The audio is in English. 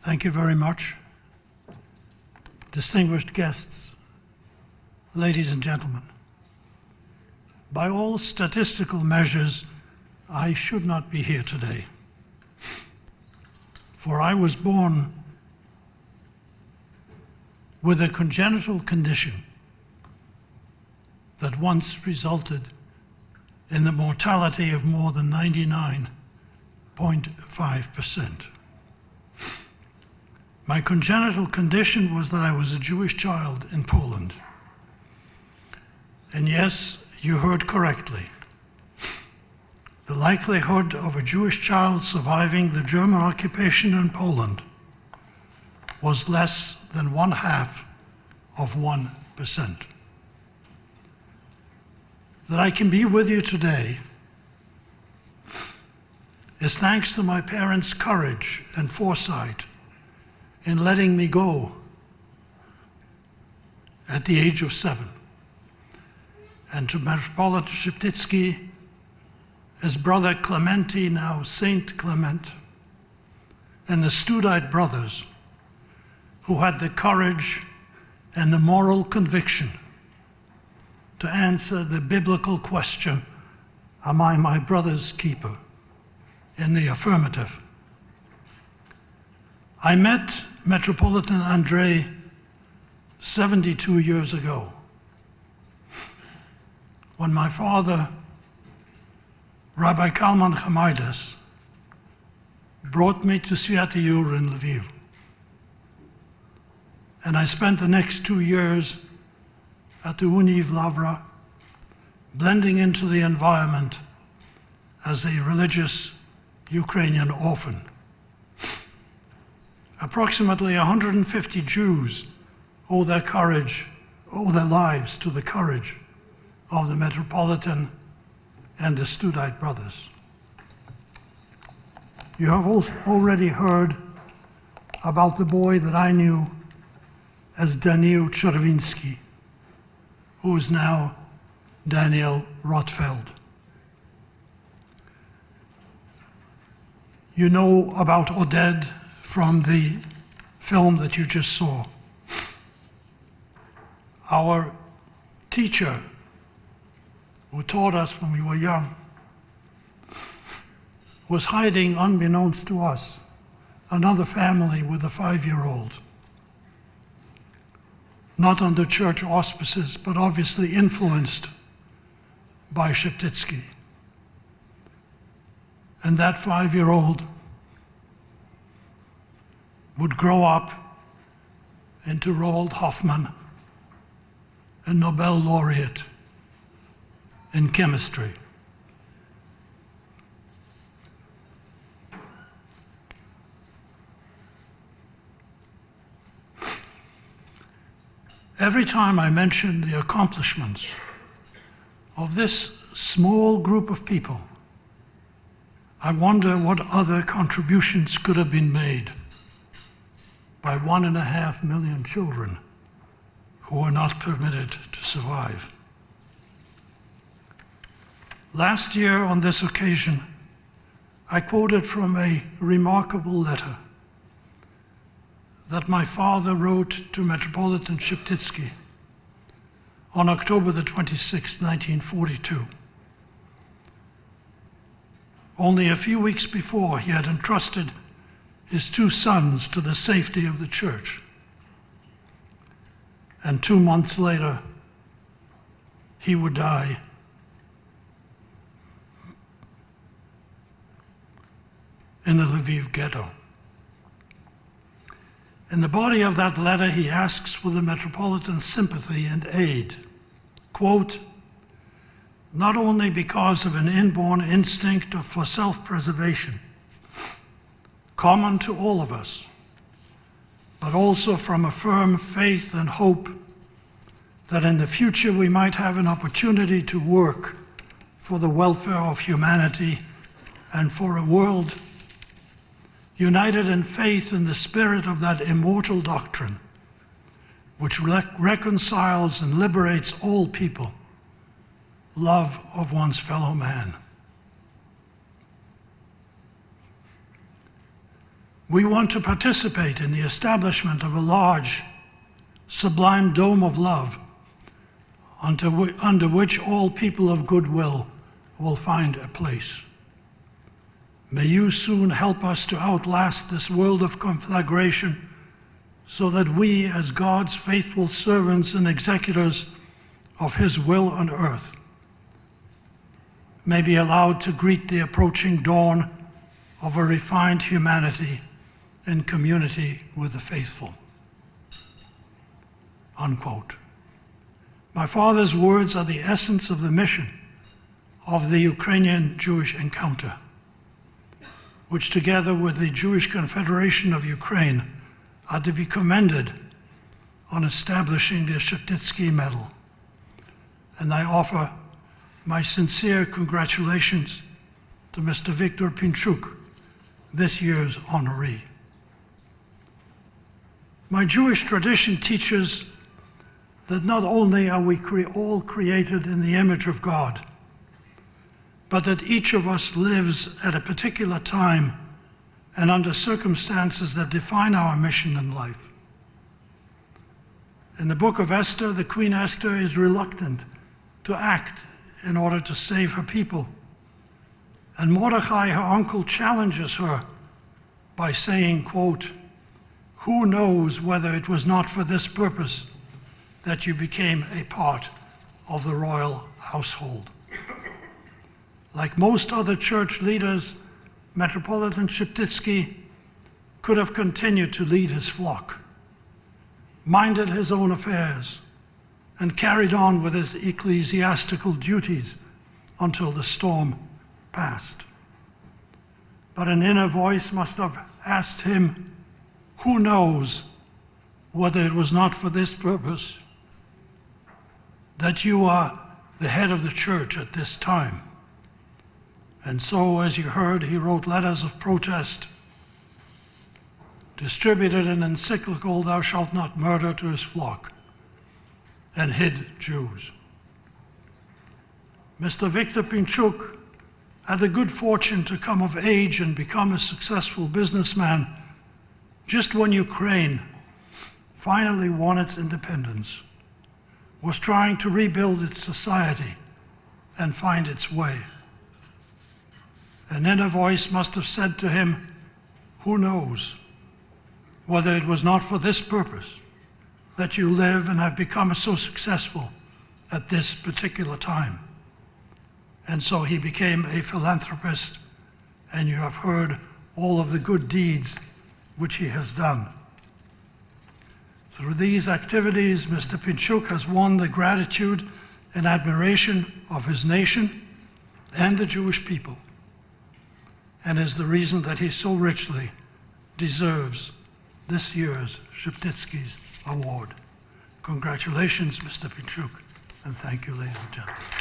Thank you very much. Distinguished guests, ladies and gentlemen, by all statistical measures, I should not be here today, for I was born with a congenital condition that once resulted in the mortality of more than 99.5%. My congenital condition was that I was a Jewish child in Poland. And yes, you heard correctly. The likelihood of a Jewish child surviving the German occupation in Poland was less than 0.5%. That I can be with you today is thanks to my parents' courage and foresight in letting me go at the age of 7, and to Metropolitan Sheptytsky, his brother Clementi, now Saint Clement, and the Studite brothers who had the courage and the moral conviction to answer the biblical question, am I my brother's keeper? In the affirmative. I met Metropolitan Andrey 72 years ago, when my father, Rabbi Kalman Chameides, brought me to Yalta in Lviv. And I spent the next 2 years at the Uni Vlavra, blending into the environment as a religious Ukrainian orphan. Approximately 150 Jews owe their lives to the courage of the Metropolitan and the Studite brothers. You have already heard about the boy that I knew as Daniel Czerwiński, who is now Daniel Rotfeld. You know about Oded from the film that you just saw. Our teacher, who taught us when we were young, was hiding, unbeknownst to us, another family with a 5-year-old. Not under church auspices, but obviously influenced by Sheptytsky. And that 5-year-old would grow up into Roald Hoffman, a Nobel laureate in chemistry. Every time I mention the accomplishments of this small group of people, I wonder what other contributions could have been made by 1.5 million children who were not permitted to survive. Last year on this occasion, I quoted from a remarkable letter that my father wrote to Metropolitan Sheptytsky on October the 26th, 1942. Only a few weeks before, he had entrusted his 2 sons to the safety of the church. And 2 months later, he would die. In the Lviv ghetto. In the body of that letter, he asks for the Metropolitan's sympathy and aid. Quote, not only because of an inborn instinct for self-preservation, common to all of us, but also from a firm faith and hope that in the future we might have an opportunity to work for the welfare of humanity and for a world united in faith in the spirit of that immortal doctrine which reconciles and liberates all people, love of one's fellow man. We want to participate in the establishment of a large, sublime dome of love under which all people of goodwill will find a place. May you soon help us to outlast this world of conflagration, so that we, as God's faithful servants and executors of His will on earth, may be allowed to greet the approaching dawn of a refined humanity in community with the faithful." Unquote. My father's words are the essence of the mission of the Ukrainian-Jewish encounter, which together with the Jewish Confederation of Ukraine are to be commended on establishing the Sheptytsky Medal. And I offer my sincere congratulations to Mr. Victor Pinchuk, this year's honoree. My Jewish tradition teaches that not only are we all created in the image of God, but that each of us lives at a particular time and under circumstances that define our mission in life. In the book of Esther, the Queen Esther is reluctant to act in order to save her people. And Mordecai, her uncle, challenges her by saying, quote, "Who knows whether it was not for this purpose that you became a part of the royal household?" Like most other church leaders, Metropolitan Sheptytsky could have continued to lead his flock, minded his own affairs, and carried on with his ecclesiastical duties until the storm passed. But an inner voice must have asked him, "Who knows whether it was not for this purpose that you are the head of the church at this time?" And so, as you heard, he wrote letters of protest, distributed an encyclical, "Thou shalt not murder," to his flock, and hid Jews. Mr. Victor Pinchuk had the good fortune to come of age and become a successful businessman just when Ukraine finally won its independence, was trying to rebuild its society and find its way. An inner voice must have said to him, "Who knows whether it was not for this purpose that you live and have become so successful at this particular time?" And so he became a philanthropist, and you have heard all of the good deeds which he has done. Through these activities, Mr. Pinchuk has won the gratitude and admiration of his nation and the Jewish people, and is the reason that he so richly deserves this year's Sheptytsky Award. Congratulations, Mr. Pinchuk, and thank you, ladies and gentlemen.